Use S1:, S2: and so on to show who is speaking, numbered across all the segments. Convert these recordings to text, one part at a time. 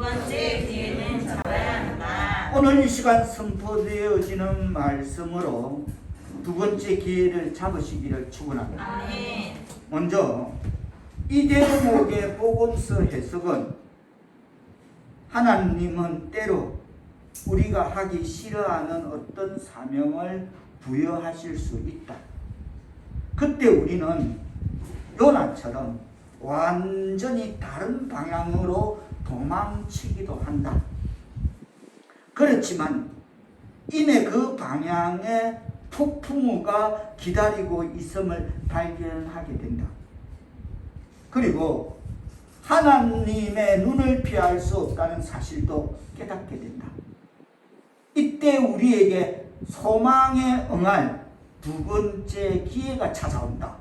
S1: 번째 기회는 잡아야 한다.
S2: 오늘 이 시간 선포되어지는 말씀으로 두 번째 기회를 잡으시기를 축원합니다.
S1: 아멘.
S2: 먼저 이 대목의 복음서 해석은 하나님은 때로 우리가 하기 싫어하는 어떤 사명을 부여하실 수 있다. 그때 우리는 요나처럼 완전히 다른 방향으로 도망치기도 한다. 그렇지만 이내 그 방향에 폭풍우가 기다리고 있음을 발견하게 된다. 그리고 하나님의 눈을 피할 수 없다는 사실도 깨닫게 된다. 이때 우리에게 소망에 응할 두 번째 기회가 찾아온다.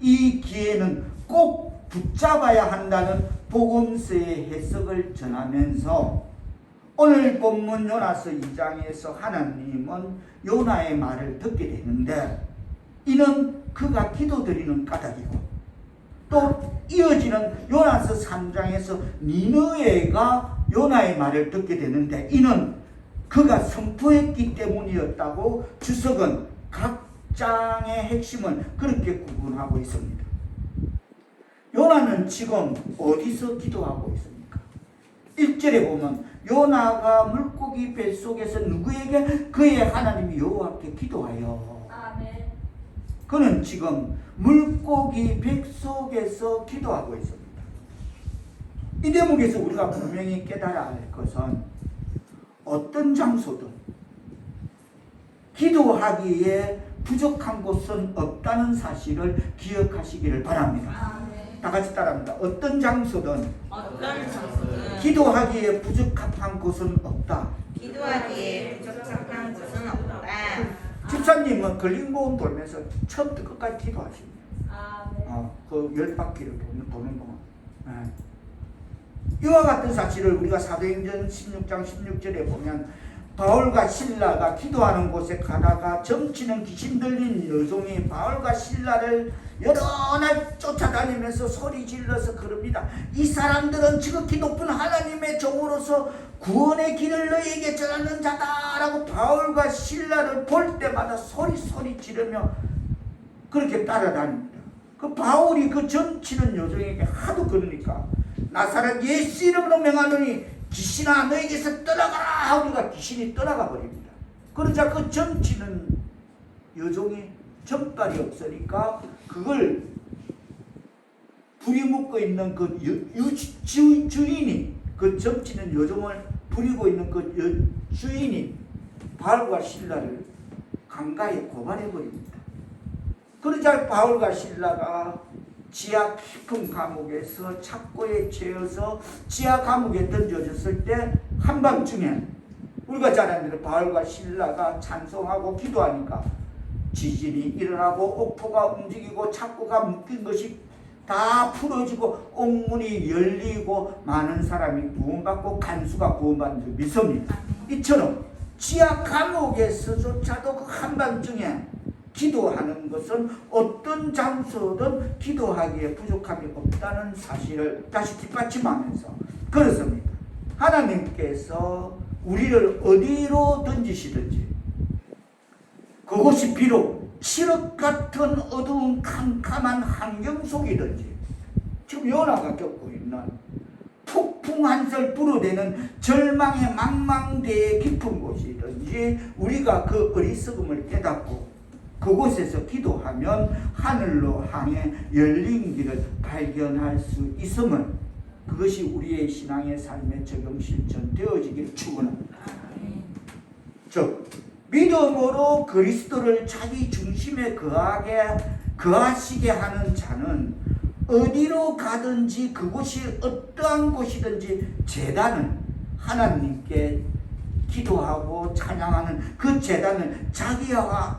S2: 이 기회는 꼭 붙잡아야 한다는 복음서의 해석을 전하면서 오늘 본문 요나서 2장에서 하나님은 요나의 말을 듣게 되는데 이는 그가 기도드리는 까닭이고 또 이어지는 요나서 3장에서 니느웨가 요나의 말을 듣게 되는데 이는 그가 선포했기 때문이었다고 주석은 각 장의 핵심을 그렇게 구분하고 있습니다. 요나는 지금 어디서 기도하고 있습니까? 1절에 보면 요나가 물고기 뱃속에서 누구에게? 그의 하나님 여호와께 기도하여.
S1: 아멘.
S2: 그는 지금 물고기 뱃속에서 기도하고 있습니다. 이 대목에서 우리가 분명히 깨달아야 할 것은 어떤 장소든 기도하기에 부족한 곳은 없다는 사실을 기억하시기를 바랍니다.
S1: 아멘.
S2: 다 같이 따라합니다. 어떤 장소든
S1: 기도하기에
S2: 기도하기에 부족한 곳은 없다.
S1: 부족한 곳은 없다.
S2: 집사님은 걸림보험 돌면서 처음부터 끝까지 기도하십니다.
S1: 아멘.
S2: 그 10바퀴를 도는 동안. 이와 같은 사실을 우리가 사도행전 16장 16절에 보면 바울과 신라가 기도하는 곳에 가다가 점치는 귀신 들린 여종이 바울과 신라를 여러 날 쫓아다니면서 소리 질러서 그럽니다. 이 사람들은 지극히 높은 하나님의 종으로서 구원의 길을 너희에게 전하는 자다라고 바울과 신라를 볼 때마다 소리 지르며 그렇게 따라다닙니다. 그 바울이 그 점치는 여종에게 하도 그러니까 나사렛 예수 이름으로 명하노니 귀신아 너에게서 떠나가라 하니까 귀신이 떠나가 버립니다. 그러자 그 점치는 여종이 점발이 없으니까 그걸 부리묶고 있는 그 주인이 그 점치는 여종을 부리고 있는 그 주인이 바울과 신라를 강가에 고발해 버립니다. 그러자 바울과 신라가 지하 깊은 감옥에서 착고에 채여서 지하 감옥에 던져졌을 때 한밤중에 우리가 잘 아는 대로 바울과 신라가 찬송하고 기도하니까 지진이 일어나고 옥토가 움직이고 착고가 묶인 것이 다 풀어지고 옥문이 열리고 많은 사람이 구원받고 간수가 구원받는 줄 믿습니다. 이처럼 지하 감옥에서조차도 그 한밤중에 기도하는 것은 어떤 장소든 기도하기에 부족함이 없다는 사실을 다시 뒷받침하면서 그렇습니다. 하나님께서 우리를 어디로 던지시든지 그곳이 비록 칠흑 같은 어두운 캄캄한 환경 속이든지 지금 요나가 겪고 있는 폭풍 한설 불어대는 절망의 망망대의 깊은 곳이든지 우리가 그 어리석음을 깨닫고 그곳에서 기도하면 하늘로 향해 열린 길을 발견할 수 있음을 그것이 우리의 신앙의 삶에 적용 실천되어지길 축원합니다. 즉 믿음으로 그리스도를 자기 중심에 거하시게 하는 자는 어디로 가든지 그곳이 어떠한 곳이든지 제단은 하나님께 기도하고 찬양하는 그 제단을 자기와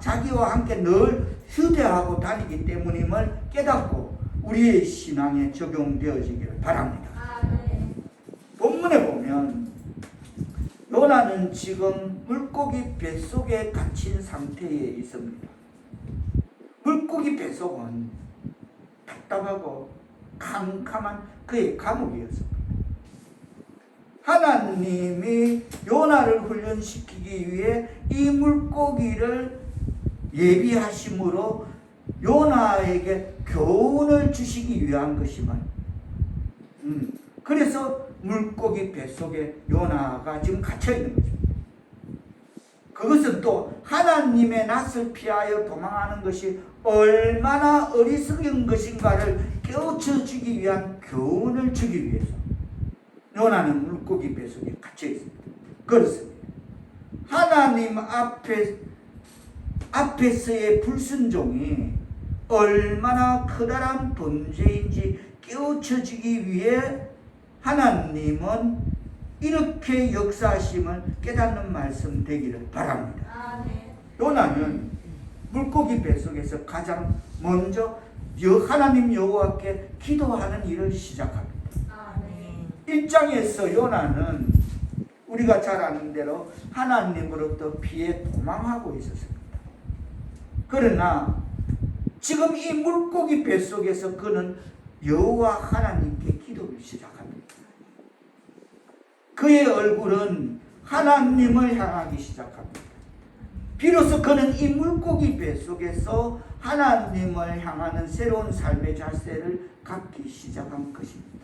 S2: 함께 늘 휴대하고 다니기 때문임을 깨닫고 우리의 신앙에 적용되어지기를 바랍니다. 본문에 보면 요나는 지금 물고기 뱃속에 갇힌 상태에 있습니다. 물고기 뱃속은 답답하고 캄캄한 그의 감옥이었습니다. 하나님이 요나를 훈련시키기 위해 이 물고기를 예비하심으로 요나에게 교훈을 주시기 위한 것이만. 그래서 물고기 뱃속에 요나가 지금 갇혀 있는 거죠. 그것은 또 하나님의 낯을 피하여 도망하는 것이 얼마나 어리석은 것인가를 깨우쳐 주기 위한 교훈을 주기 위해서 요나는 물고기 뱃속에 갇혀 있습니다. 그렇습니다. 하나님 앞에서의 불순종이 얼마나 커다란 범죄인지 깨우쳐 주기 위해 하나님은 이렇게 역사하심을 깨닫는 말씀 되기를 바랍니다. 요나는 물고기 뱃속에서 가장 먼저 하나님 여호와께 기도하는 일을 시작합니다. 1장에서 요나는 우리가 잘 아는 대로 하나님으로부터 피해 도망하고 있었습니다. 그러나 지금 이 물고기 뱃속에서 그는 여호와 하나님께 기도를 시작합니다. 그의 얼굴은 하나님을 향하기 시작합니다. 비로소 그는 이 물고기 뱃속에서 하나님을 향하는 새로운 삶의 자세를 갖기 시작한 것입니다.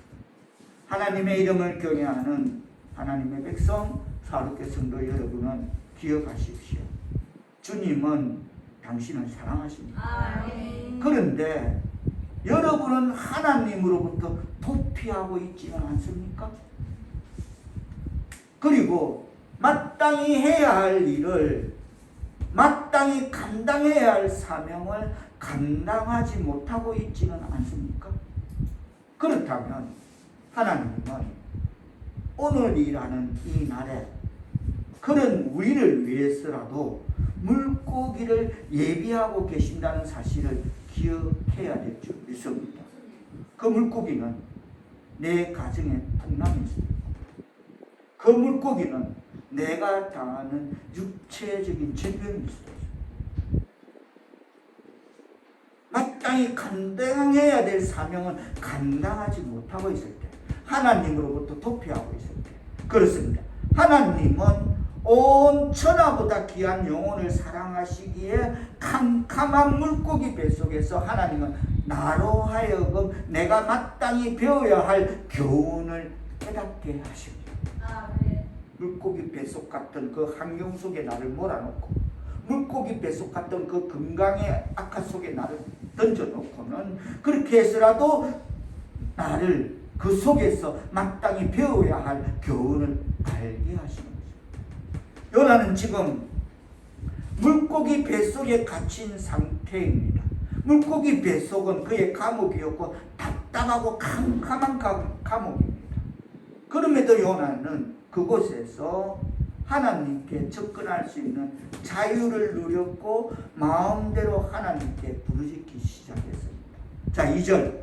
S2: 하나님의 이름을 경외하는 하나님의 백성 사랑하는 성도 여러분은 기억하십시오. 주님은 당신을 사랑하십니다. 그런데 여러분은 하나님으로부터 도피하고 있지는 않습니까? 그리고 마땅히 해야 할 일을, 마땅히 감당해야 할 사명을 감당하지 못하고 있지는 않습니까? 그렇다면 하나님은 오늘이라는 이 날에 그런 우리를 위해서라도 물고기를 예비하고 계신다는 사실을 기억해야 될 줄 믿습니다. 그 물고기는 내 가정에 풍랑이 있습니다. 그 물고기는 내가 당하는 육체적인 질병이 있습니다. 마땅히 감당해야 될 사명은 감당하지 못하고 있을 때, 하나님으로부터 도피하고 있을 때, 그렇습니다. 하나님은 온 천하보다 귀한 영혼을 사랑하시기에 캄캄한 물고기 뱃속에서 하나님은 나로 하여금 내가 마땅히 배워야 할 교훈을 깨닫게 하십니다. 물고기 뱃속 같은 그 환경 속에 나를 몰아넣고 물고기 뱃속 같은 그 건강의 악화 속에 나를 던져놓고는 그렇게 해서라도 나를 그 속에서 마땅히 배워야 할 교훈을 알게 하시는 거죠. 요나는 지금 물고기 뱃속에 갇힌 상태입니다. 물고기 뱃속은 그의 감옥이었고 답답하고 캄캄한 감옥입니다. 그럼에도 요나는 그곳에서 하나님께 접근할 수 있는 자유를 누렸고 마음대로 하나님께 부르짖기 시작했습니다. 자, 2장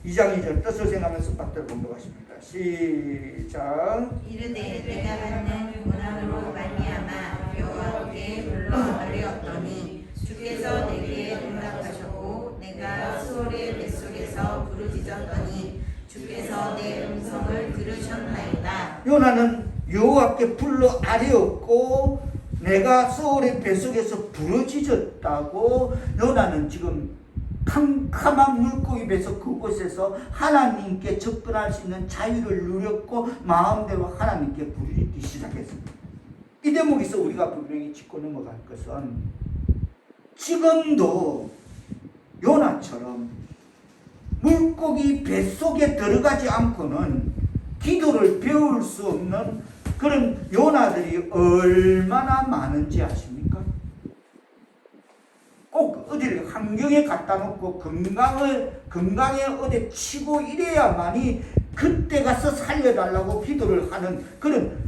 S2: 2절 뜻을 생각하면서 박대로 공부하십니다. 시작.
S1: 이르되 내가 받는 고난으로 말미암아 여호와께 불러 아뢰었더니 주께서 내게 응답하셨고 내가 수월의 뱃속에서 부르짖었더니 주께서 내 음성을 들으셨나이다.
S2: 요나는 여호와께 불러 아뢰었고 내가 수월의 뱃속에서 부르짖었다고. 요나는 지금 캄캄한 물고기 뱃속 그곳에서 하나님께 접근할 수 있는 자유를 누렸고 마음대로 하나님께 부르짖기 시작했습니다. 이 대목에서 우리가 분명히 짚고 넘어갈 것은 지금도 요나처럼 물고기 뱃속에 들어가지 않고는 기도를 배울 수 없는 그런 요나들이 얼마나 많은지 아십니까? 꼭 어디를 환경에 갖다 놓고 건강에 어디 치고 이래야만이 그때 가서 살려달라고 기도를 하는 그런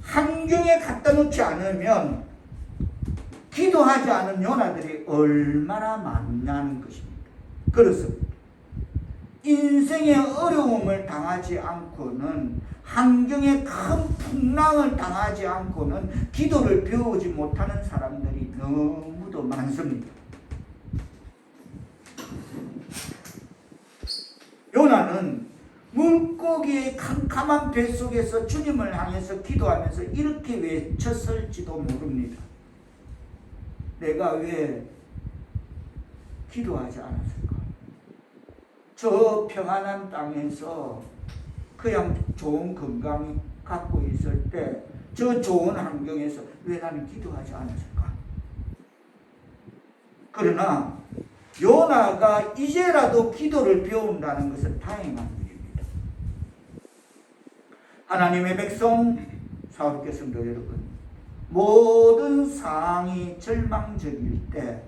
S2: 환경에 갖다 놓지 않으면 기도하지 않은 요나들이 얼마나 많냐는 것입니다. 그렇습니다. 인생의 어려움을 당하지 않고는, 환경에 큰 풍랑을 당하지 않고는 기도를 배우지 못하는 사람들이 너무도 많습니다. 요나는 물고기의 캄캄한 뱃속에서 주님을 향해서 기도하면서 이렇게 외쳤을지도 모릅니다. 내가 왜 기도하지 않았을까? 저 평안한 땅에서 그냥 좋은 건강 갖고 있을 때 저 좋은 환경에서 왜 나는 기도하지 않았을까? 그러나 요나가 이제라도 기도를 배운다는 것은 다행한 일입니다. 하나님의 백성 사업계 성도 여러분, 모든 상황이 절망적일 때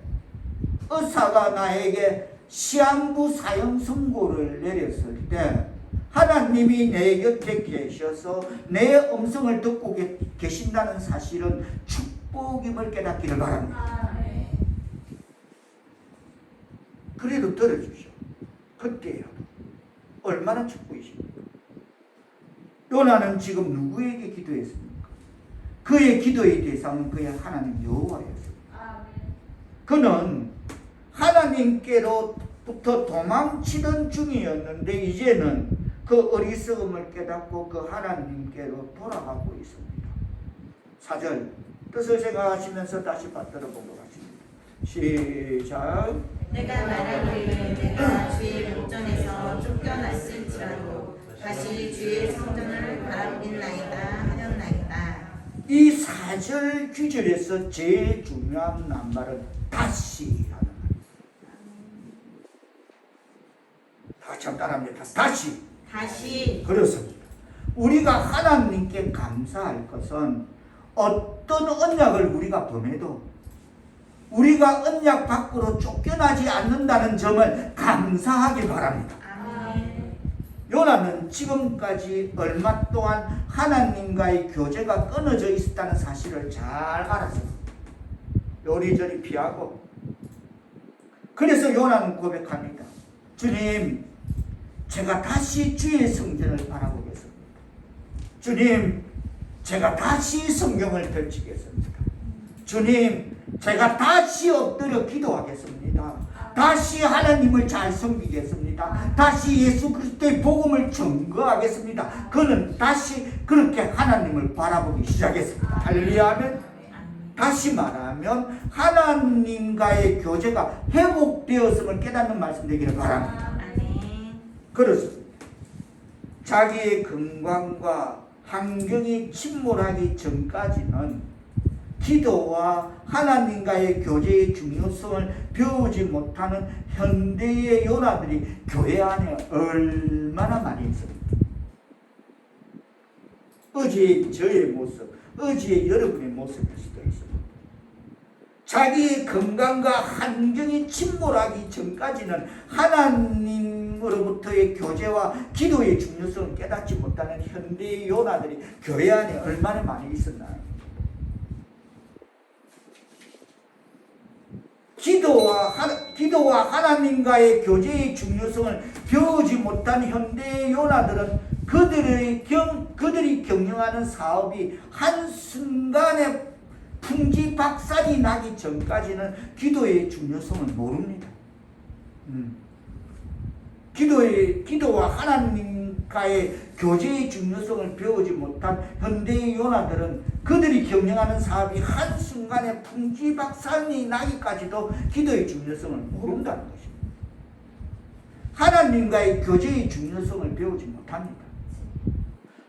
S2: 의사가 나에게 시한부 사형 선고를 내렸을 때 하나님이 내 곁에 계셔서 내 음성을 듣고 계신다는 사실은 축복임을 깨닫기를 바랍니다. 그래도 들어주십시오. 그때요. 얼마나 축복이십니까? 요나는 지금 누구에게 기도했습니까? 그의 기도의 대상은 그의 하나님 여호와였습니다. 그는 하나님께로부터 도망치던 중이었는데 이제는 그 어리석음을 깨닫고 그 하나님께로 돌아가고 있습니다. 4절 뜻을 생각하시면서 다시 받들어 보도록 하십니다. 시작.
S1: 내가 말하기를 내가 주의 목전에서 쫓겨났을지라도 다시 주의 성전을 바라보겠나이다 하였나이다.
S2: 이 4절 귀절에서 제일 중요한 낱말은 다시라는 말입니다. 다시 한번 따라합니다. 다시. 그렇습니다. 우리가 하나님께 감사할 것은 어떤 언약을 우리가 범해도 우리가 언약 밖으로 쫓겨나지 않는다는 점을 감사하기 바랍니다.
S1: 아멘.
S2: 요나는 지금까지 얼마 동안 하나님과의 교제가 끊어져 있었다는 사실을 잘 알았어요. 요리조리 피하고. 그래서 요나는 고백합니다. 주님, 제가 다시 주의 성전을 바라보겠습니다. 주님, 제가 다시 성경을 펼치겠습니다. 주님, 제가 다시 엎드려 기도하겠습니다. 다시 하나님을 잘 섬기겠습니다. 다시 예수 그리스도의 복음을 증거하겠습니다. 그는 다시 그렇게 하나님을 바라보기 시작했습니다. 할렐루야. 다시 말하면 하나님과의 교제가 회복되었음을 깨닫는 말씀 되기를 바랍니다. 그렇습니다. 자기의 건강과 환경이 침몰하기 전까지는 기도와 하나님과의 교제의 중요성을 배우지 못하는 현대의 요나들이 교회 안에 얼마나 많이 있습니다. 어제의 저의 모습, 어제의 여러분의 모습일 수도 있습니다. 자기의 건강과 환경이 침몰하기 전까지는 하나님으로부터의 교제와 기도의 중요성을 깨닫지 못하는 현대의 요나들이 교회 안에 얼마나 많이 있었나요? 기도와 하나님과의 교제의 중요성을 배우지 못한 현대의 요나들은 그들이 경영하는 사업이 한순간에 풍지박산이 나기 전까지는 기도의 중요성을 모릅니다. 기도와 하나님과의 교제의 중요성을 배우지 못한 현대의 요나들은 그들이 경영하는 사업이 한순간에 풍지박산이 나기까지도 기도의 중요성을 모른다는 것입니다. 하나님과의 교제의 중요성을 배우지 못합니다.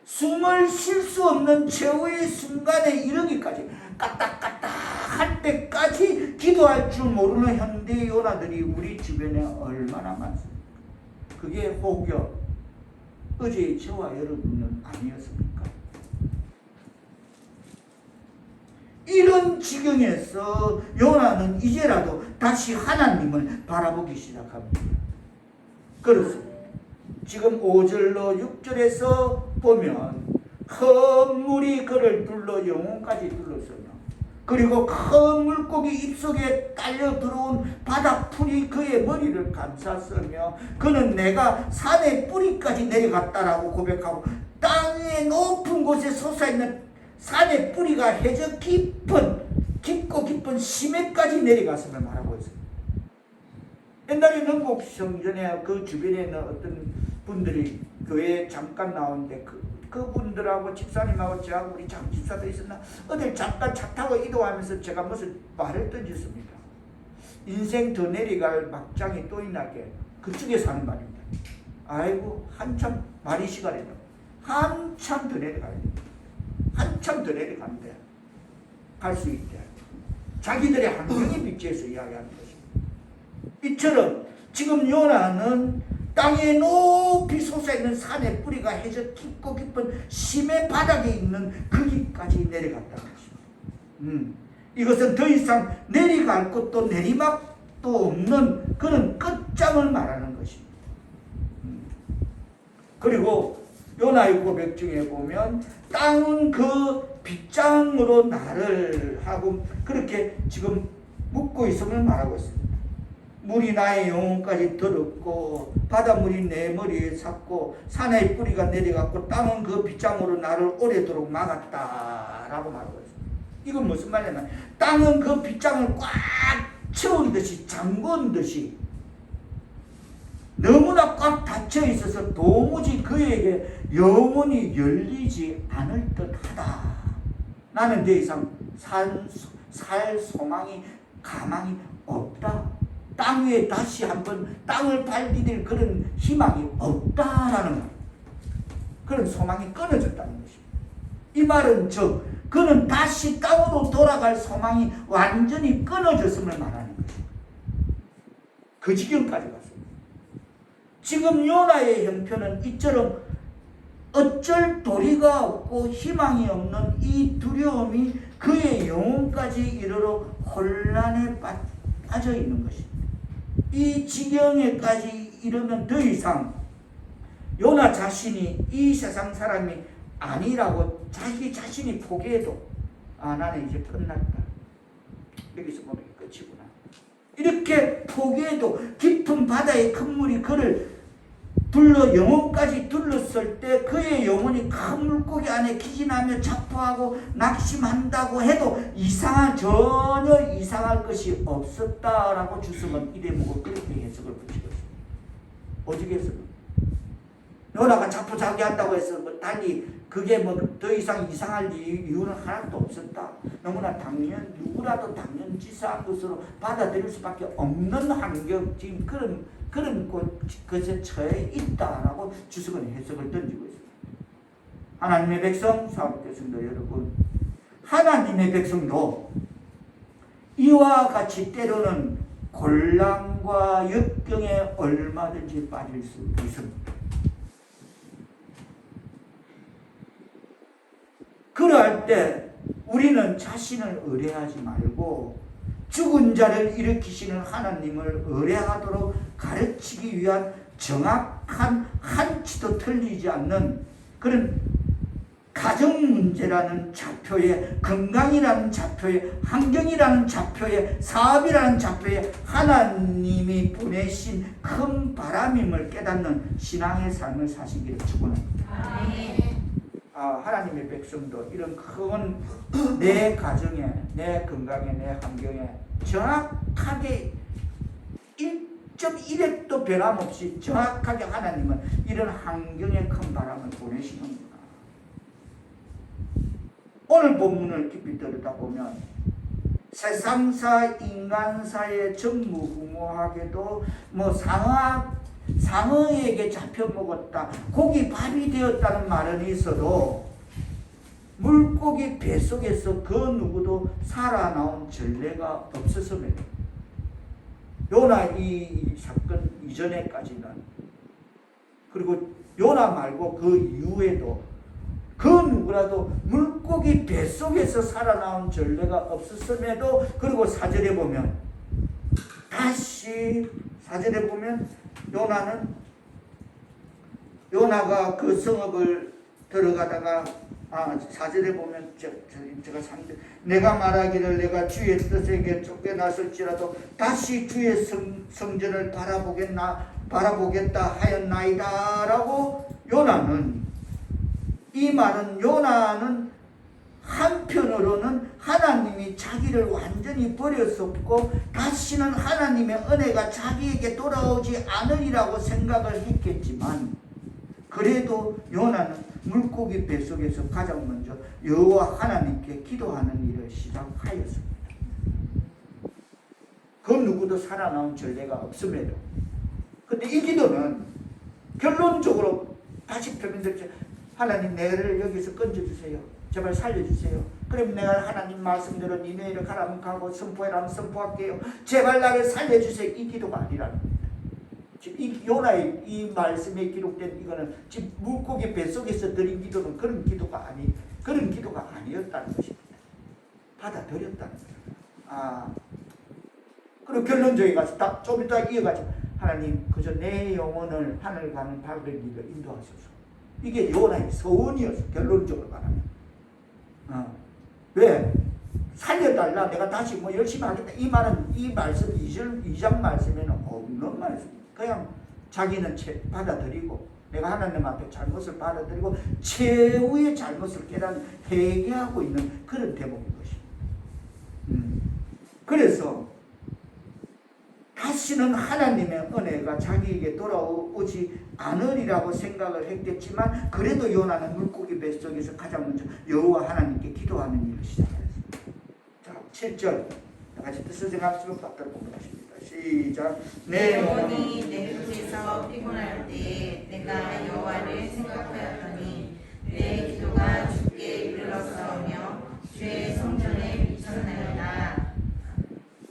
S2: 숨을 쉴 수 없는 최후의 순간에 이르기까지 까딱까딱 할 때까지 기도할 줄 모르는 현대의 요나들이 우리 주변에 얼마나 많습니까? 그게 혹여 어제의 저와 여러분은 아니었습니까? 이런 지경에서 요나는 이제라도 다시 하나님을 바라보기 시작합니다. 그렇습니다. 지금 5절로 6절에서 보면 큰 물이 그를 둘러 영혼까지 둘러서며 그리고 큰 물고기 입속에 딸려 들어온 바닥풀이 그의 머리를 감쌌으며 그는 내가 산의 뿌리까지 내려갔다라고 고백하고 땅의 높은 곳에 솟아있는 산의 뿌리가 해저 깊고 깊은 심해까지 내려갔음을 말하고 있습니다. 옛날에 능곡 성전에 그 주변에 있는 어떤 분들이 교회에 잠깐 나오는데 그분들하고 집사님하고 저하고 우리 장 집사도 있었나 어딜 잠깐 차 타고 이동하면서 제가 무슨 말을 던졌습니다. 인생 더 내려갈 막장이 또 있나게 그쪽에 사는 말입니다. 아이고 한참 말이 시간이다. 한참 더 내려가야 돼. 한참 더 내려가는데 갈 수 있대. 자기들의 환경에 비추어서 이야기하는 것입니다. 이처럼 지금 요나는 땅에 높이 솟아있는 산의 뿌리가 해저 깊고 깊은 심해 바닥에 있는 거기까지 내려갔다는 것입니다. 이것은 더 이상 내려갈 곳도 내리막도 없는 그런 끝장을 말하는 것입니다. 그리고 요나의 고백 중에 보면 땅은 그 빗장으로 나를 하고 그렇게 지금 묻고 있음을 말하고 있습니다. 물이 나의 영혼까지 들었고 바닷물이 내 머리에 찼고 산의 뿌리가 내려갔고 땅은 그 빗장으로 나를 오래도록 막았다라고 말하고 있습니다. 이건 무슨 말이냐면 땅은 그 빗장을 꽉 채운 듯이 잠근 듯이 너무나 꽉 닫혀 있어서 도무지 그에게 영혼이 열리지 않을 듯하다. 나는 더 이상 살 소망이 가망이 없다. 땅 위에 다시 한번 땅을 밟디딜 그런 희망이 없다라는 말. 그런 소망이 끊어졌다는 것입니다. 이 말은 즉 그는 다시 땅으로 돌아갈 소망이 완전히 끊어졌음을 말하는 것입니다. 그 지경까지 갔습니다. 지금 요나의 형편은 이처럼 어쩔 도리가 없고 희망이 없는 이 두려움이 그의 영혼까지 이르러 혼란에 빠져 있는 것입니다. 이 지경에까지 이르면 더 이상 요나 자신이 이 세상 사람이 아니라고 자기 자신이 포기해도 나는 이제 끝났다. 여기서 보면 끝이구나. 이렇게 포기해도 깊은 바다의 큰 물이 그를 영혼까지 둘렀을 때 그의 영혼이 큰 물고기 안에 기진하며 자포하고 낙심한다고 해도 전혀 이상할 것이 없었다라고 주석은 이 대목을 그렇게 해석을 붙이고 있습니다. 오직 해석은 요나가 자포자기한다고 해서 달리 그게 더 이상 이상할 이유는 하나도 없었다. 너무나 누구라도 당연지사한 것으로 받아들일 수밖에 없는 환경, 지금 그런 것에 처해 있다라고 주석은 해석을 던지고 있습니다. 하나님의 백성, 사랑하는 성도 여러분, 하나님의 백성도 이와 같이 때로는 곤란과 역경에 얼마든지 빠질 수 있습니다. 그러할 때 우리는 자신을 의뢰하지 말고 죽은 자를 일으키시는 하나님을 의뢰하도록 가르치기 위한 정확한 한치도 틀리지 않는 그런 가정 문제라는 좌표에, 건강이라는 좌표에, 환경이라는 좌표에, 사업이라는 좌표에 하나님이 보내신 큰 바람임을 깨닫는 신앙의 삶을 사시기를 축원합니다. 하나님의 백성도 이런 큰 내 가정에, 내 건강에, 내 환경에 정확하게 1.1획도 변함없이 정확하게 하나님은 이런 환경에 큰 바람을 보내시는구나. 오늘 본문을 깊이 들여다보면 세상사, 인간사의 전무후무하게도 상어에게 잡혀먹었다, 고기 밥이 되었다는 말은 있어도 물고기 뱃속에서 그 누구도 살아나온 전례가 없었음에도 요나 이 사건 이전에까지는, 그리고 요나 말고 그 이후에도 그 누구라도 물고기 뱃속에서 살아나온 전례가 없었음에도, 그리고 사절에 보면 다시 사절에 보면 요나가 그 성읍을 들어가다가 사절에 보면 제가 내가 말하기를 내가 주의 뜻에게 쫓겨났을지라도 다시 주의 성전을 바라보겠다 하였나이다 라고 요나는, 이 말은 요나는 한편으로는 하나님이 자기를 완전히 버렸었고 다시는 하나님의 은혜가 자기에게 돌아오지 않으리라고 생각을 했겠지만, 그래도 요나는 물고기 뱃속에서 가장 먼저 여호와 하나님께 기도하는 일을 시작하였습니다. 그 누구도 살아나온 전례가 없음에도. 근데 이 기도는 결론적으로 다시 표현되죠. 하나님 내를 여기서 건져주세요. 제발 살려주세요. 그럼 내가 하나님 말씀대로 니네를 가라면 가고 선포해라면 선포할게요. 제발 나를 살려주세요. 이 기도가 아니라는 겁니다. 지금 이 요나의 이 말씀에 기록된 이거는 지금 물고기 뱃속에서 드린 기도는 그런 기도가 아니었다는 것입니다. 받아들였다는 거예요. 그리고 결론적에 가서 좀 이따 이어가지고 하나님 그저 내 영혼을 하늘 가는 밝은 길로 인도하소서. 이게 요나의 소원이었어. 결론적으로 말하면. 왜? 살려달라. 내가 다시 뭐 열심히 하겠다. 이 말은 이 말씀 2장 말씀에는 없는 말씀. 그냥 자기는 받아들이고 내가 하나님 앞에 잘못을 받아들이고 최후의 잘못을 깨닫는 회개하고 있는 그런 대목인 것입니다. 그래서 다시는 하나님의 은혜가 자기에게 돌아오지 않으리라고 생각을 했겠지만 그래도 요나는 물고기 뱃속에서 가장 먼저 여호와 하나님께 기도하는 일을 시작했습니다. 자, 7절 같이 뜻을 생각하시면 받도록 공부하십니다. 시작.
S1: 내 영혼이 내 속에서 피곤할 때 내가 여호와를 생각하였더니 내 기도가 주께 이르렀사오며 주의 성전에 미쳤나이다.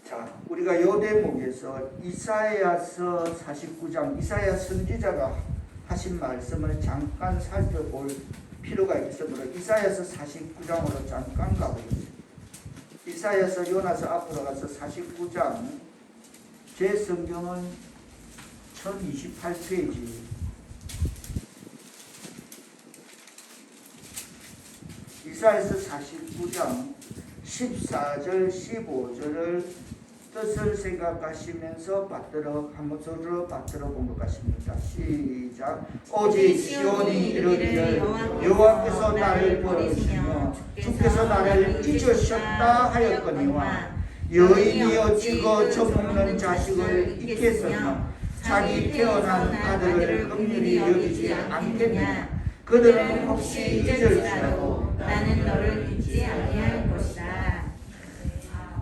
S2: 자, 우리가 요 대목에서 이사야서 49장 이사야 선지자가 하신 말씀을 잠깐 살펴볼 필요가 있으므로 이사야서 49장으로 잠깐 가보겠습니다. 이사야서 요나서 앞으로 가서 49장 제 성경은 1028페이지 이사야서 49장 14절 15절을 뜻을 생각하시면서 한번 서로 받들어 공독하십니다. 시작. 오직 시온이 이르기를 여호와께서 나를 버리시며 주께서 나를 잊으셨다 하였거니와 여인이 어찌 그 젖먹는 자식을 잊겠으며 자기 태어난 아들을 긍휼히 여기지 않겠느냐. 그들은 혹시 잊을지라도 나는 너를 잊지 아니할 것이다.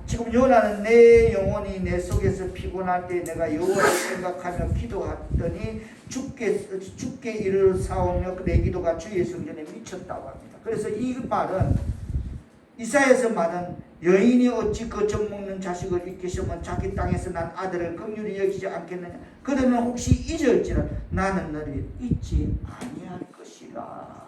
S2: 지금 요나는 내 영혼이 내 속에서 피곤할 때 내가 여호와를 생각하며 기도하더니 주께 이르사오며 내 기도가 주의 성전에 미쳤다고 합니다. 그래서 이 말은 이사야서 말은 여인이 어찌 그 젖먹는 자식을 잊겠으면 자기 땅에서 난 아들을 긍휼히 여기지 않겠느냐. 그들은 혹시 잊을지라 나는 너를 잊지 아니할 것이라.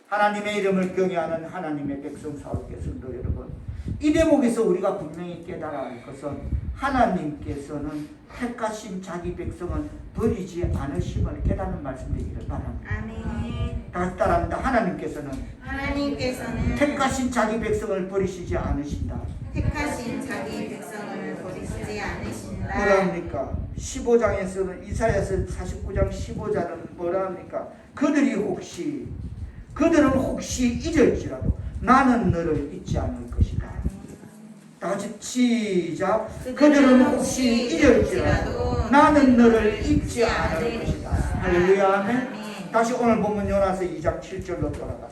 S2: 하나님의 이름을 경외하는 하나님의 백성 사울께서도 여러분 이 대목에서 우리가 분명히 깨달아야 할 것은 하나님께서는 택하신 자기 백성은 버리지 않으심을 깨닫는 말씀이기를 바랍니다.
S1: 아멘.
S2: 다시 따라합니다. 하나님께서는 택하신 자기 백성을 버리시지 않으신다.
S1: 택하신 자기 백성을 버리시지 않으신다.
S2: 뭐라 합니까? 15장에서는 이사야서 49장 15절은 뭐라 합니까? 그들은 혹시 잊을지라도 나는 너를 잊지 않을 것이다. 다같이 시작. 그들은 혹시 잊을지라도 나는 너를 잊지 않을 것이다. 할렐루야. 아멘. 다시 오늘 보면 요나서 2장 7절로 돌아갑니다.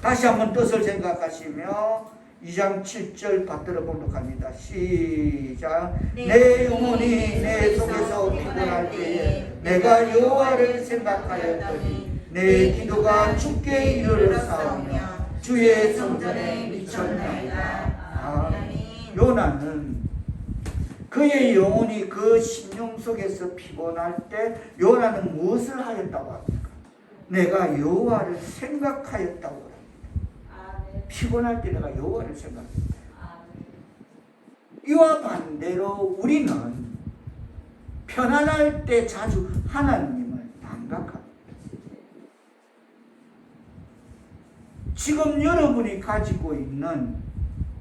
S2: 다시 한번 뜻을 생각하시며 2장 7절 받들어 봉독합니다. 시작. 내 영혼이 내 속에서 피곤할 때에 내가 여호와를 생각하였더니 내 기도가 주께 이르렀사오며 주의 성전에 미쳤나이다. 요나는 그의 영혼이 그 심령 속에서 피곤할 때 요나는 무엇을 하였다고 합니까? 내가 여호와를 생각하였다고 합니다. 피곤할 때 내가 여호와를 생각합니다. 이와 반대로 우리는 편안할 때 자주 하나님을 반각합니다. 지금 여러분이 가지고 있는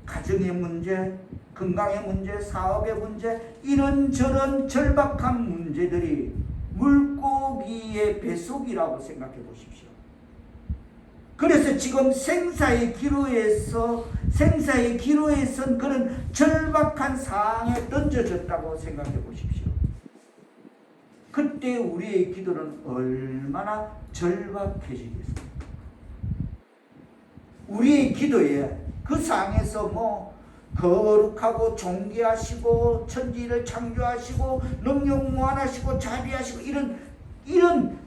S2: 가정의 문제, 건강의 문제, 사업의 문제, 이런저런 절박한 문제들이 물고기의 뱃속이라고 생각해 보십시오. 그래서 지금 생사의 기로에 선 그런 절박한 상황에 던져졌다고 생각해 보십시오. 그때 그때 우리의 기도는 얼마나 절박해지겠습니까? 우리의 기도에 그 상에서 뭐 거룩하고 존귀하시고 천지를 창조하시고 능력 무한하시고 자비하시고 이런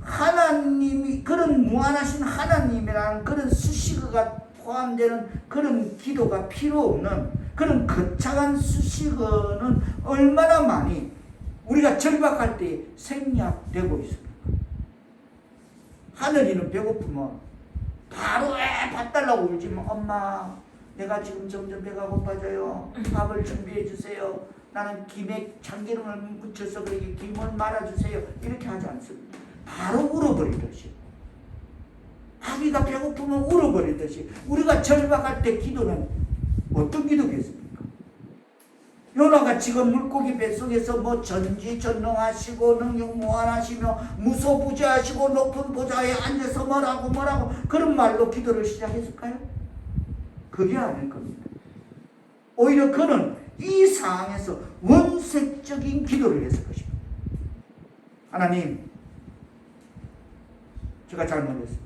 S2: 하나님이 그런 무한하신 하나님이라는 그런 수식어가 포함되는 그런 기도가 필요 없는 그런 거창한 수식어는 얼마나 많이 우리가 절박할 때 생략되고 있습니까? 하늘이는 배고프면 바로 밥 달라고 울지만 엄마 내가 지금 점점 배가 고파져요. 밥을 준비해 주세요. 나는 김에 참기름을 묻혀서 그렇게 김을 말아주세요. 이렇게 하지 않습니다. 바로 울어버리듯이 아기가 배고프면 울어버리듯이 우리가 절박할 때 기도는 어떤 기도겠습니까? 요나가 지금 물고기 뱃속에서 뭐 전지전능하시고 능력 무한하시며 무소부재하시고 높은 보좌에 앉아서 뭐라고 그런 말로 기도를 시작했을까요? 그게 아닐 겁니다. 오히려 그는 이 상황에서 원색적인 기도를 했을 것입니다. 하나님, 제가 잘못했습니다.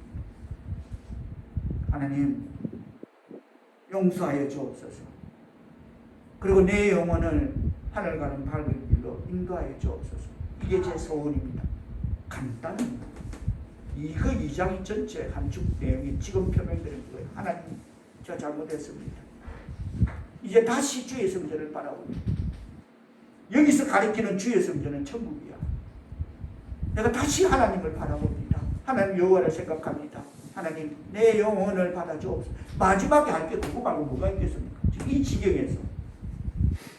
S2: 하나님, 용서하여 주옵소서. 그리고 내 영혼을 하늘 가는 밝은 길로 인도하여 주옵소서. 이게 제 소원입니다. 간단합니다. 이거 2장 전체 한 쭉 내용이 지금 표명되는 거예요. 하나님, 제가 잘못했습니다. 이제 다시 주의 성전을 바라봅니다. 여기서 가리키는 주의 성전은 천국이야. 내가 다시 하나님을 바라봅니다. 하나님 여호와를 생각합니다. 하나님 내 영혼을 받아주옵소서. 마지막에 할 게 그거 말고 뭐가 있겠습니까? 지금 이 지경에서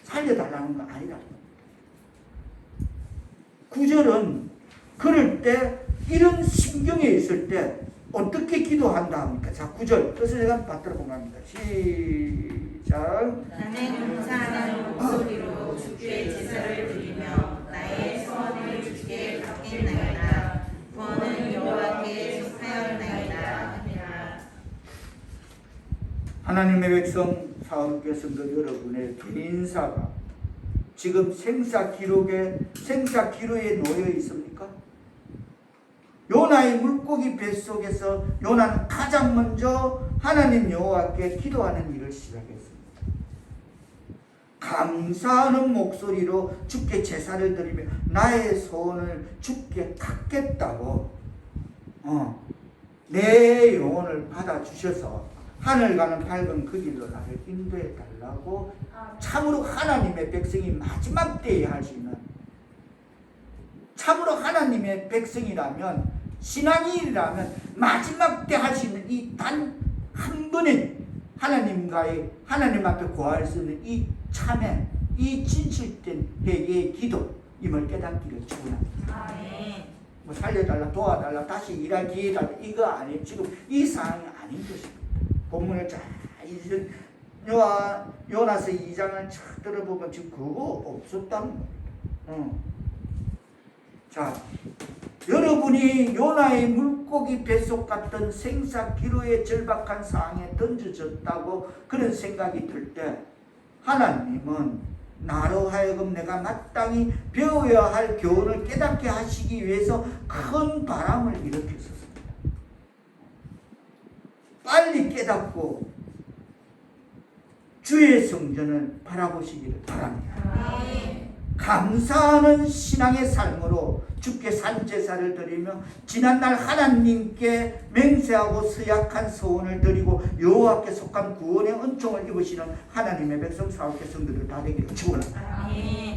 S2: 살려달라는 건 아니라는 겁니다. 9절은 그럴 때 이런 심경에 있을 때 어떻게 기도한다 합니까? 자, 9절. 그래서 제가 받들어 본답니다. 시작.
S1: 나는 감사하는 목소리로 주께 제사를 드리며 나의 소원을 주께 받겠나이다. 구원은 여호와께 속하였나이다.
S2: 하나님의 백성 사업계 성도 여러분의 개인사가 지금 생사기로에 놓여 있습니까? 요나의 물고기 뱃속에서 요나는 가장 먼저 하나님 여호와께 기도하는 일을 시작했습니다. 감사하는 목소리로 주께 제사를 드리며 나의 소원을 주께 갖겠다고 내 영혼을 받아주셔서 하늘 가는 밝은 그 길로 나를 인도해 달라고 참으로 하나님의 백성이 마지막 때에 할 수 있는 참으로 하나님의 백성이라면 신앙인이라면 마지막 때 할 수 있는 이 단 한 번의 하나님 앞에 구할 수 있는 이 참회, 이 진실된 회개의 기도, 임을 깨닫기를 축원합니다. 뭐 살려달라, 도와달라, 다시 일할 기회 달라 이거 아니에요. 지금 이 상황이 아닌 것입니다. 본문을 잘 요나서 2장을 쫙 들어보면 지금 그거 없었다는 겁니다. 자, 여러분이 요나의 물고기 뱃속 같은 생사기로의 절박한 상황에 던져졌다고 그런 생각이 들 때 하나님은 나로 하여금 내가 마땅히 배워야 할 교훈을 깨닫게 하시기 위해서 큰 바람을 일으켰었습니다. 빨리 깨닫고 주의 성전을 바라보시기를 바랍니다. 감사하는 신앙의 삶으로 주께 산제사를 드리며 지난날 하나님께 맹세하고 서약한 소원을 드리고 여호와께 속한 구원의 은총을 입으시는 하나님의 백성 사업계 성도들 다 되기를 축원합니다.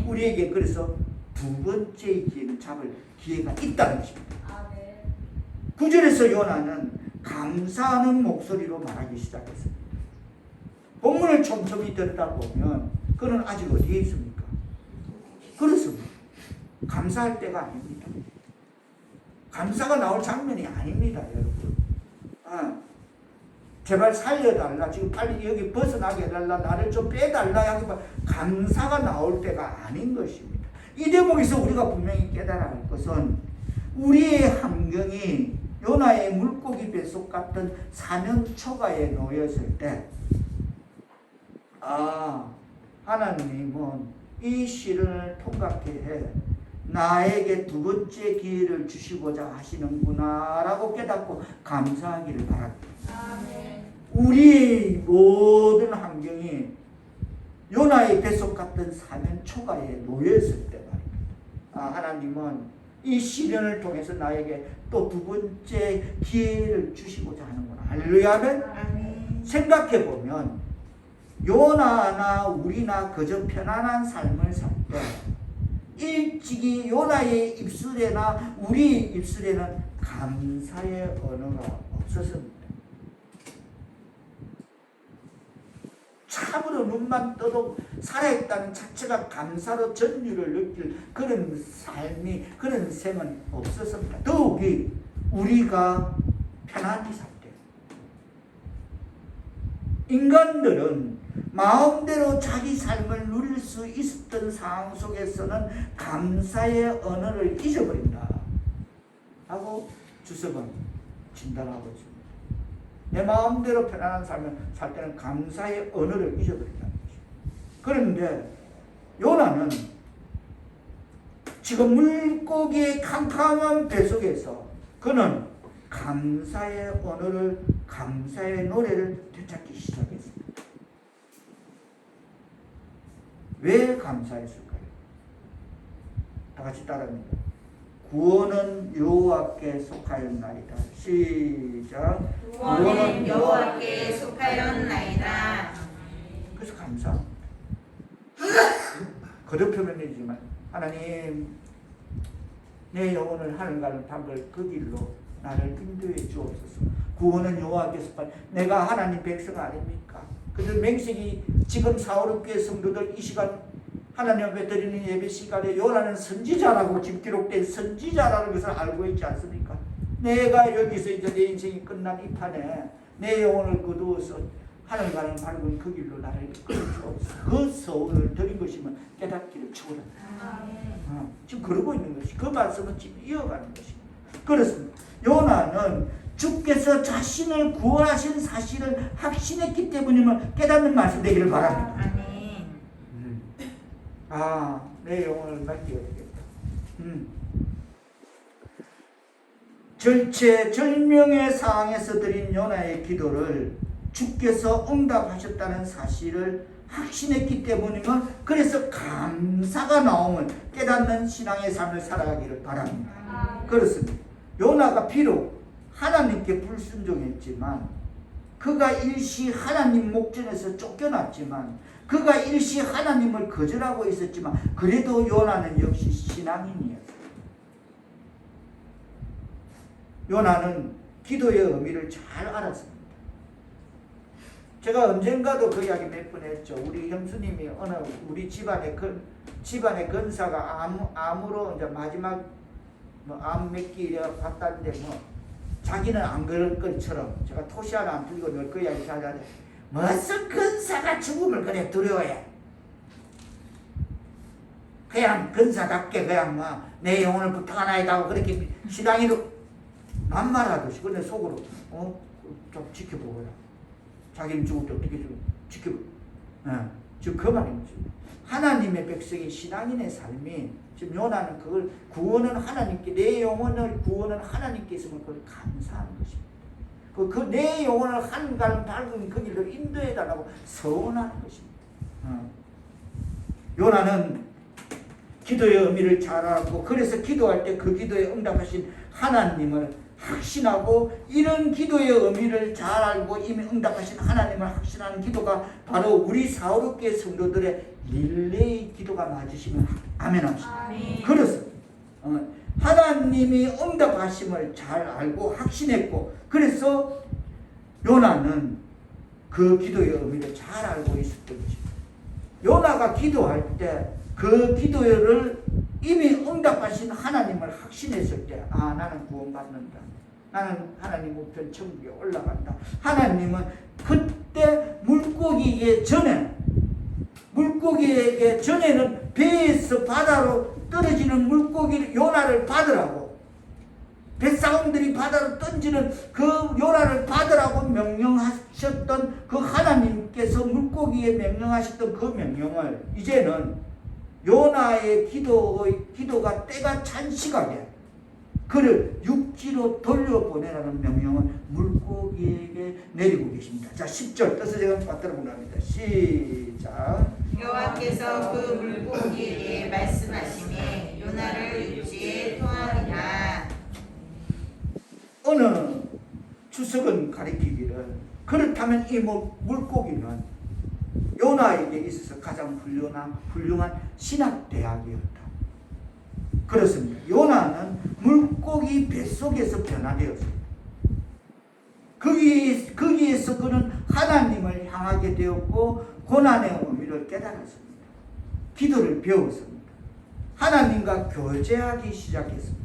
S2: 우리에게 그래서 두 번째 기회는 잡을 기회가 있다는 것입니다. 9절에서 요나는 감사하는 목소리로 말하기 시작했습니다. 본문을 촘촘히 들여다보면 그는 아직 어디에 있습니까? 그렇습니다. 감사할 때가 아닙니다. 감사가 나올 장면이 아닙니다, 여러분. 제발 살려달라. 지금 빨리 여기 벗어나게 해달라. 나를 좀 빼달라. 하기만 감사가 나올 때가 아닌 것입니다. 이 대목에서 우리가 분명히 깨달아야 할 것은 우리의 환경이 요나의 물고기 뱃속 같은 사명 초가에 놓였을 때 하나님은 이 시련을 통과케 해 나에게 두 번째 기회를 주시고자 하시는구나 라고 깨닫고 감사하기를 바랍니다. 우리의 모든 환경이 요나의 뱃속 같은 사면 초가에 놓여있을 때 말입니다. 하나님은 이 시련을 통해서 나에게 또 두 번째 기회를 주시고자 하는구나. 할렐루야는 생각해보면 요나나 우리나 그저 편안한 삶을 살 때 일찍이 요나의 입술에나 우리 입술에는 감사의 언어가 없었습니다. 참으로 눈만 떠도 살아있다는 자체가 감사로 전율을 느낄 그런 삶이, 그런 생은 없었습니다. 더욱이 우리가 편안히 살 때 인간들은 마음대로 자기 삶을 누릴 수 있었던 상황 속에서는 감사의 언어를 잊어버린다 하고 주석은 진단하고 있습니다. 내 마음대로 편안한 삶을 살 때는 감사의 언어를 잊어버린다는 것입니다. 그런데 요나는 지금 물고기의 캄캄한 뱃속에서 그는 감사의 언어를, 감사의 노래를 되찾기 시작했습니다. 왜 감사했을까요? 다 같이 따라합니다. 구원은 여호와께 속하였나이다. 시작.
S1: 구원은 여호와께 속하였나이다.
S2: 그래서 감사합니다. 거듭 표현이지만 하나님, 내 영혼을 하늘 가는 담을 그 길로 나를 인도해 주옵소서. 구원은 여호와께 속하. 내가 하나님 백성 아닙니까? 그들 맹세기 지금 사오르교회 성도들 이 시간 하나님 앞에 드리는 예배 시간에 요나는 선지자라고 지금 기록된 선지자라는 것을 알고 있지 않습니까? 내가 여기서 이제 내 인생이 끝난 이 판에 내 영혼을 거두어서 하늘 가는 밝은 그 길로 나를 이끌어 주옵소서. 그 서원을 드린 것이면 깨닫기를 축원합니다. 지금 그러고 있는 것이, 그 말씀은 지금 이어가는 것입니다. 그렇습니다. 요나는 주께서 자신을 구원하신 사실을 확신했기 때문임을 깨닫는 말씀 되기를 바랍니다. 내 영혼을 맡겨야 되겠다. 절체절명의 상황에서 드린 요나의 기도를 주께서 응답하셨다는 사실을 확신했기 때문이면, 그래서 감사가 나옴을 깨닫는 신앙의 삶을 살아가기를 바랍니다. 그렇습니다. 요나가 비록 하나님께 불순종했지만, 그가 일시 하나님 목전에서 쫓겨났지만, 그가 일시 하나님을 거절하고 있었지만, 그래도 요나는 역시 신앙인이었어요. 요나는 기도의 의미를 잘 알았습니다. 제가 언젠가도 그 이야기 몇 번 했죠. 우리 형수님이 어느 우리 집안의 건사가 암으로 이제 마지막 암 몇 기 봤다는데 자기는 안 그럴 것처럼 제가 토시 하나 안 들고 늘 그 이야기 잘 하는데, 무슨 건사가 죽음을 그래 두려워해. 그냥 건사답게 그냥 내 영혼을 부탁하나이다 하고 그렇게 신앙이로 만말하듯이, 근데 속으로 좀 지켜보거라. 자기는 죽을 때 어떻게 지켜보. 지금 그 말입니다. 하나님의 백성이 신앙인의 삶이, 지금 요나는 그걸 구원은 하나님께, 내 영혼을 구원은 하나님께 있으면 그걸 감사하는 것입니다. 그 내 영혼을 한가는 밝은 그 길로 인도해 달라고 서원하는 것입니다. 요나는 기도의 의미를 잘 알았고, 그래서 기도할 때 그 기도에 응답하신 하나님을 확신하고, 이런 기도의 의미를 잘 알고 이미 응답하신 하나님을 확신하는 기도가 바로 우리 사오르교회 성도들의 릴레이 기도가 맞으시면 아멘 합시다. 그렇습니다. 하나님이 응답하심을 잘 알고 확신했고, 그래서 요나는 그 기도의 의미를 잘 알고 있었던 것입니다. 요나가 기도할 때 그 기도를 이미 응답하신 하나님을 확신했을 때, 나는 구원받는다. 나는 하나님 우편 천국에 올라간다. 하나님은 그때 물고기에게 전에는 배에서 바다로 떨어지는 물고기 요나를 받으라고, 뱃사람들이 바다로 던지는 그 요나를 받으라고 명령하셨던 그 하나님께서 물고기에 명령하셨던 그 명령을 이제는 요나의 기도가 때가 찬 시각에 그를 육지로 돌려보내라는 명령은 물고기에게 내리고 계십니다. 자, 10절 뜻을 제가 받들어 보랍니다. 시작.
S1: 여호와께서 그 물고기에게 말씀하시매 요나를 육지에 토하리라.
S2: 어느 주석은 가리키기를 그렇다면 이 물고기는 요나에게 있어서 가장 훌륭한 신학대학이었다. 그렇습니다. 요나는 물고기 뱃속에서 변화되었습니다. 거기에서 그는 하나님을 향하게 되었고 고난의 의미를 깨달았습니다. 기도를 배웠습니다. 하나님과 교제하기 시작했습니다.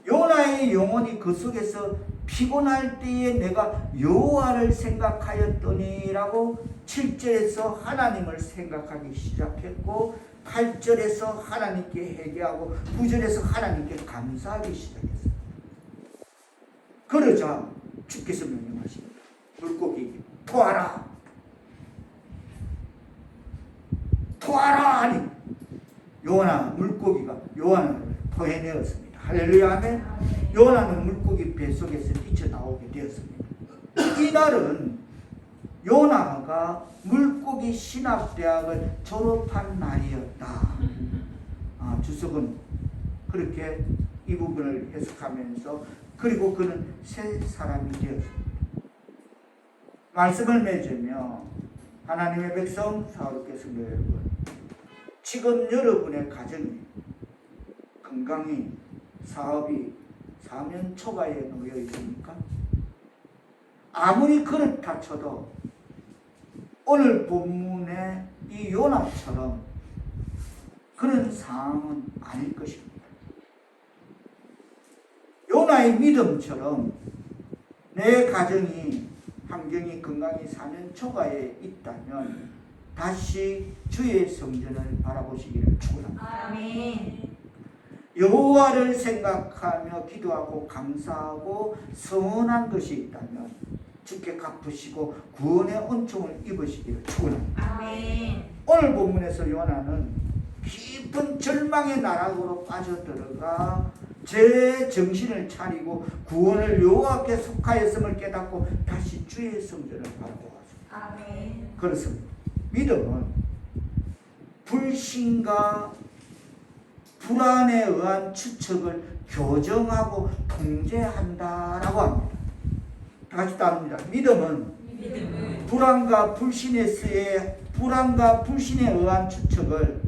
S2: 요나의 영혼이 그 속에서 피곤할 때에 내가 여호와를 생각하였더니라고 7절에서 하나님을 생각하기 시작했고 8절에서 하나님께 회개하고 9절에서 하나님께 감사하기 시작했어요. 그러자 주께서 명령하십니다. 물고기 토하라. 토하라 하니 물고기가 요나를 토해내었습니다. 할렐루야 아멘. 요나는 물고기 뱃속에서 뛰쳐나오게 되었습니다. 이날은 요나가 물고기 신학대학을 졸업한 날이었다. 주석은 그렇게 이 부분을 해석하면서 그리고 그는 새 사람이 되었습니다. 말씀을 맺으며 하나님의 백성 사울께 성도 여러분, 지금 여러분의 가정이 건강이 사업이 사면 초과에 놓여 있습니까? 아무리 그렇다 쳐도 오늘 본문의 이 요나처럼 그런 상황은 아닐 것입니다. 요나의 믿음처럼 내 가정이 환경이 건강이 사면 초과에 있다면 다시 주의 성전을 바라보시기를 축원합니다.
S1: 아멘.
S2: 여호와를 생각하며 기도하고 감사하고 선한 것이 있다면 주께 갚으시고 구원의 은총을 입으시기를 축원합니다.
S1: 아멘.
S2: 오늘 본문에서 요나는 깊은 절망의 나락으로 빠져들어가 제 정신을 차리고 구원을 여호와께 속하였음을 깨닫고 다시 주의 성전을 바라보았습니다.
S1: 아멘.
S2: 그렇습니다. 믿음은 불신과 불안에 의한 추측을 교정하고 통제한다라고 합니다. 다 같이 따릅니다. 믿음은 불안과 불신에 의한 추측을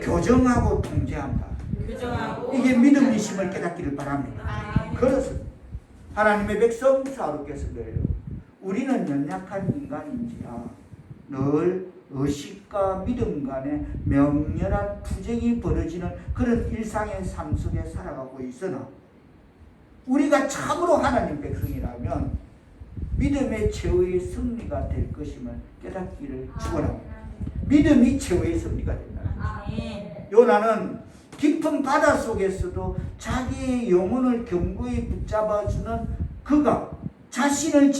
S2: 교정하고 통제한다. 이게 믿음이심을 깨닫기를 바랍니다. 그렇습니다. 하나님의 백성 사울께서 그래요. 우리는 연약한 인간인지라 늘 의식과 믿음 간에 명렬한 투쟁이 벌어지는 그런 일상의 삶 속에 살아가고 있으나 우리가 참으로 하나님 백성이라면 믿음의 최후의 승리가 될 것임을 깨닫기를 축원합니다. 믿음이 최후의 승리가 된다. 요나는 깊은 바다 속에서도 자기의 영혼을 견고히 붙잡아주는 그가 자신을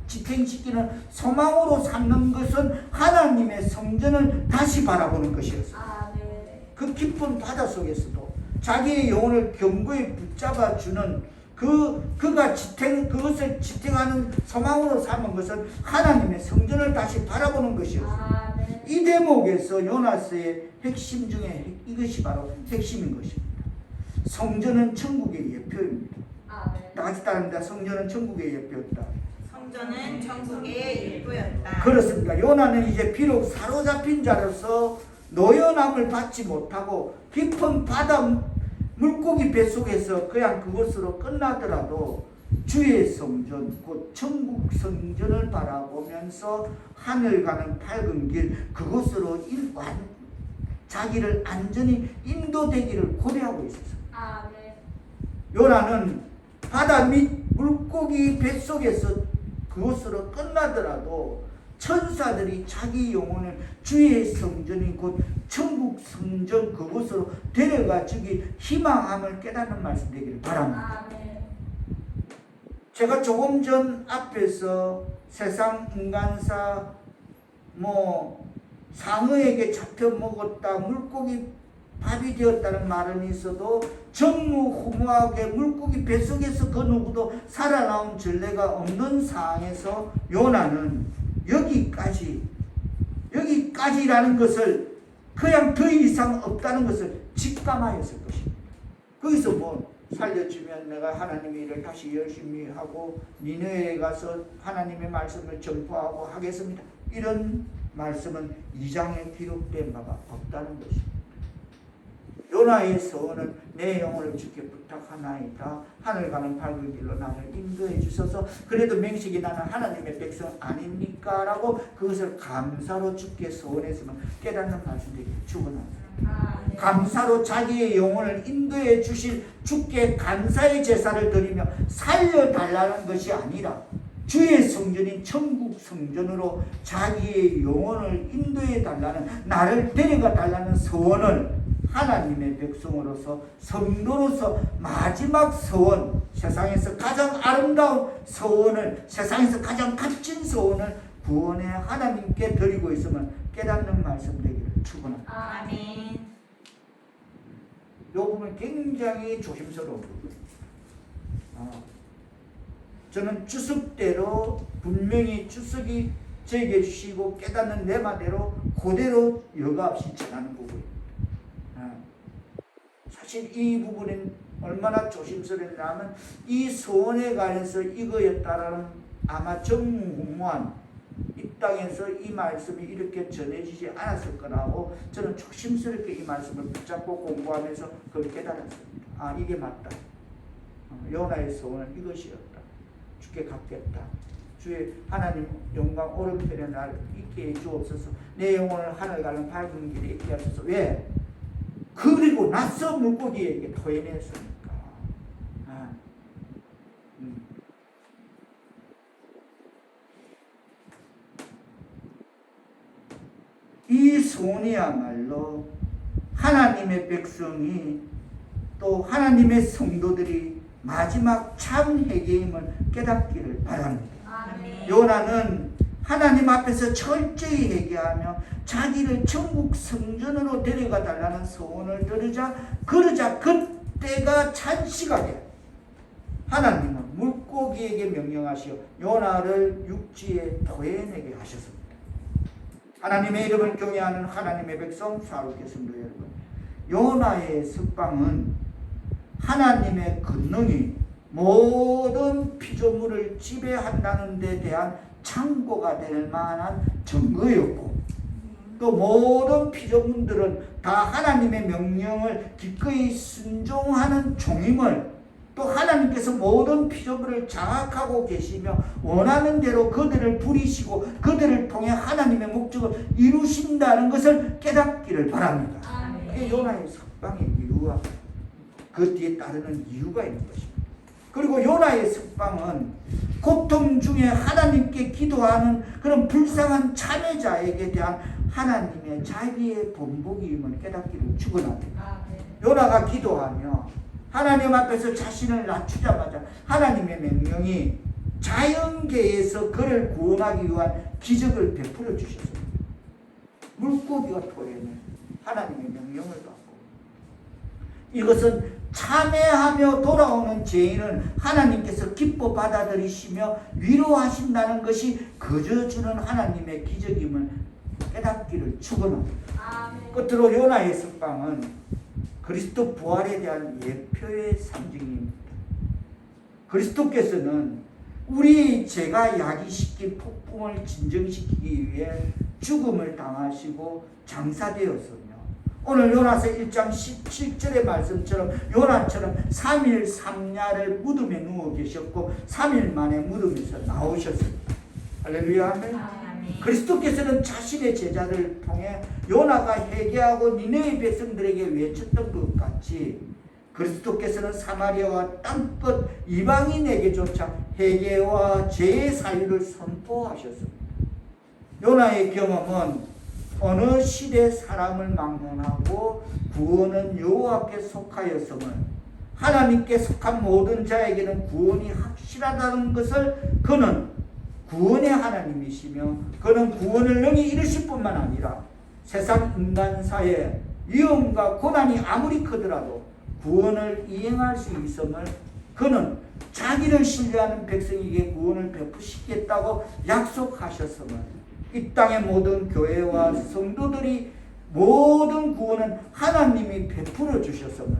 S2: 지탱시키는 소망으로 삼는 것은 하나님의 성전을 다시 바라보는 것이었습니다. 그 깊은 바다 속에서도 자기의 영혼을 견고히 붙잡아주는 그것을 지탱하는 소망으로 삼은 것은 하나님의 성전을 다시 바라보는 것이었습니다. 이 대목에서 요나서의 핵심 중에 이것이 바로 핵심인 것입니다. 성전은 천국의 예표입니다. 다 같이 따릅니다. 성전은 천국의 예표였다.
S1: 성전은 천국의 일부였다.
S2: 그렇습니다. 요나는 이제 비록 사로잡힌 자로서 노연함을 받지 못하고 깊은 바다 물고기 뱃속에서 그냥 그것으로 끝나더라도 주의 성전 곧 천국 성전을 바라보면서 하늘 가는 밝은 길 그것으로 자기를 안전히 인도되기를 고려하고 있었습니다. 요나는 바다 및 물고기 뱃속에서 그것으로 끝나더라도 천사들이 자기 영혼을 주의 성전인 곧 천국 성전 그곳으로 데려가 주기 희망함을 깨닫는 말씀 되기를 바랍니다. 제가 조금 전 앞에서 세상 인간사 뭐 상어에게 잡혀 먹었다, 물고기 밥이 되었다는 말은 있어도 전무후무하게 물고기 뱃속에서 그 누구도 살아나온 전례가 없는 상황에서 요나는 여기까지라는 것을 그냥 더 이상 없다는 것을 직감하였을 것입니다. 거기서 뭐 살려주면 내가 하나님의 일을 다시 열심히 하고 니느웨에 가서 하나님의 말씀을 전파하고 하겠습니다. 이런 말씀은 2장에 기록된 바가 없다는 것입니다. 요나의 서원은 내 영혼을 주께 부탁하나이다. 하늘 가는 밝은 길로 나를 인도해 주셔서 그래도 맹식이 나는 하나님의 백성 아닙니까? 라고 그것을 감사로 주께 서원했으면 깨닫는 말씀들이 축원합니다. 감사로 자기의 영혼을 인도해 주실 주께 감사의 제사를 드리며 살려달라는 것이 아니라 주의 성전인 천국 성전으로 자기의 영혼을 인도해 달라는, 나를 데려가 달라는 서원을 하나님의 백성으로서 성도로서 마지막 서원, 세상에서 가장 아름다운 서원을, 세상에서 가장 값진 서원을 구원의 하나님께 드리고 있으면 깨닫는 말씀 되기를 축원합니다.
S1: 아멘.
S2: 이 부분 굉장히 조심스러운 부분이에요. 저는 주석대로 분명히 주석이 제게 주시고 깨닫는 내 말대로 그대로 여과 없이 전하는 부분입니다. 사실 이 부분은 얼마나 조심스러웠냐면 이 소원에 관해서 이거였다라는 아마 전무후무한 이 땅에서 이 말씀이 이렇게 전해지지 않았을 거라고 저는 조심스럽게 이 말씀을 붙잡고 공부하면서 그걸 깨달았습니다. 아, 이게 맞다. 요나의 소원은 이것이었다. 주께 갚겠다. 주의 하나님 영광 오른편에 날 있게 해 주옵소서. 내 영혼을 하늘 가는 밝은 길에 있게 하소서. 왜? 그리고 낯선 물고기에게 토해냈으니까. 이 소원이야말로 하나님의 백성이 또 하나님의 성도들이 마지막 참 회개임을 깨닫기를 바랍니다.
S1: 아멘.
S2: 요나는 하나님 앞에서 철저히 회개하며 자기를 천국 성전으로 데려가 달라는 소원을 그러자 그때가 찬 시각에 하나님은 물고기에게 명령하시어 요나를 육지에 토해내게 하셨습니다. 하나님의 이름을 경외하는 하나님의 백성 사랑하는 성도 여러분, 요나의 석방은 하나님의 권능이 모든 피조물을 지배한다는 데 대한 참고가 될 만한 증거였고, 또 모든 피조물들은 다 하나님의 명령을 기꺼이 순종하는 종임을, 또 하나님께서 모든 피조물을 장악하고 계시며 원하는 대로 그들을 부리시고 그들을 통해 하나님의 목적을 이루신다는 것을 깨닫기를 바랍니다. 그게 요나의 석방의 이유와 그 뒤에 따르는 이유가 있는 것입니다. 그리고 요나의 석방은 고통 중에 하나님께 기도하는 그런 불쌍한 참여자에게 대한 하나님의 자비의 본보기임을 깨닫기를 축원합니다. 요나가 기도하며 하나님 앞에서 자신을 낮추자마자 하나님의 명령이 자연계에서 그를 구원하기 위한 기적을 베풀어 주셨습니다. 물고기가 토해낸 하나님의 명령을 받고, 이것은 참회하며 돌아오는 죄인은 하나님께서 기뻐 받아들이시며 위로하신다는 것이 거저 주는 하나님의 기적임을 깨닫기를 축원합니다. 끝으로 요나의 석방은 그리스도 부활에 대한 예표의 상징입니다. 그리스도께서는 우리 죄가 야기시킨 폭풍을 진정시키기 위해 죽음을 당하시고 장사되었으며, 오늘 요나서 1장 17절의 말씀처럼 요나처럼 3일 3야를 무덤에 누워 계셨고 3일 만에 무덤에서 나오셨습니다. 할렐루야. 아멘. 그리스도께서는 자신의 제자를 통해 요나가 회개하고 니네의 백성들에게 외쳤던 것 같이 그리스도께서는 사마리아와 땅끝 이방인에게조차 회개와 죄의 사유를 선포하셨습니다. 요나의 경험은 어느 시대 사람을 막론하고 구원은 여호와께 속하였음을, 하나님께 속한 모든 자에게는 구원이 확실하다는 것을 그는 구원의 하나님이시며 그는 구원을 능히 이루실 뿐만 아니라 세상 인간사에 위험과 고난이 아무리 크더라도 구원을 이행할 수 있음을 그는 자기를 신뢰하는 백성에게 구원을 베푸시겠다고 약속하셨음을 이 땅의 모든 교회와 성도들이 모든 구원은 하나님이 베풀어 주셨음을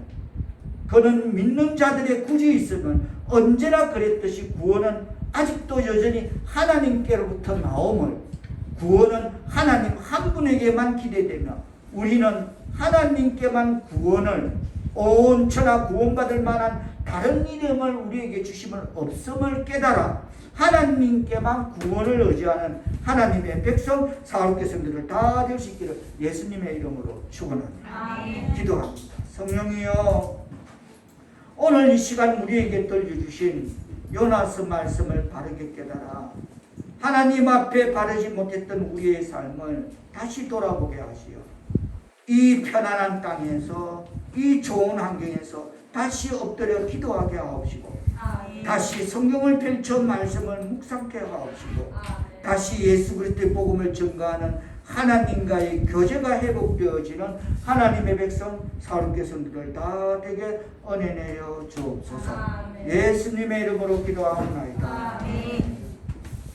S2: 그는 믿는 자들의 구주 있음을 언제나 그랬듯이 구원은 아직도 여전히 하나님께로부터 나옴을 구원은 하나님 한 분에게만 기대되며 우리는 하나님께만 구원을 온 천하 구원받을 만한 다른 이름을 우리에게 주심을 없음을 깨달아 하나님께만 구원을 의지하는 하나님의 백성 사울교 성들을 다 될 수 있기를 예수님의 이름으로 축원합니다. 기도합니다. 성령이여 오늘 이 시간 우리에게 들려주신 요나서 말씀을 바르게 깨달아 하나님 앞에 바르지 못했던 우리의 삶을 다시 돌아보게 하시어 이 편안한 땅에서 이 좋은 환경에서 다시 엎드려 기도하게 하옵시고 다시 성경을 펼쳐 말씀을 묵상케 하옵시고 다시 예수 그리스도의 복음을 전가하는 하나님과의 교제가 회복되어지는 하나님의 백성 사울교 성도들 다 되게 은혜 내려 주옵소서. 예수님의 이름으로 기도하옵나이다.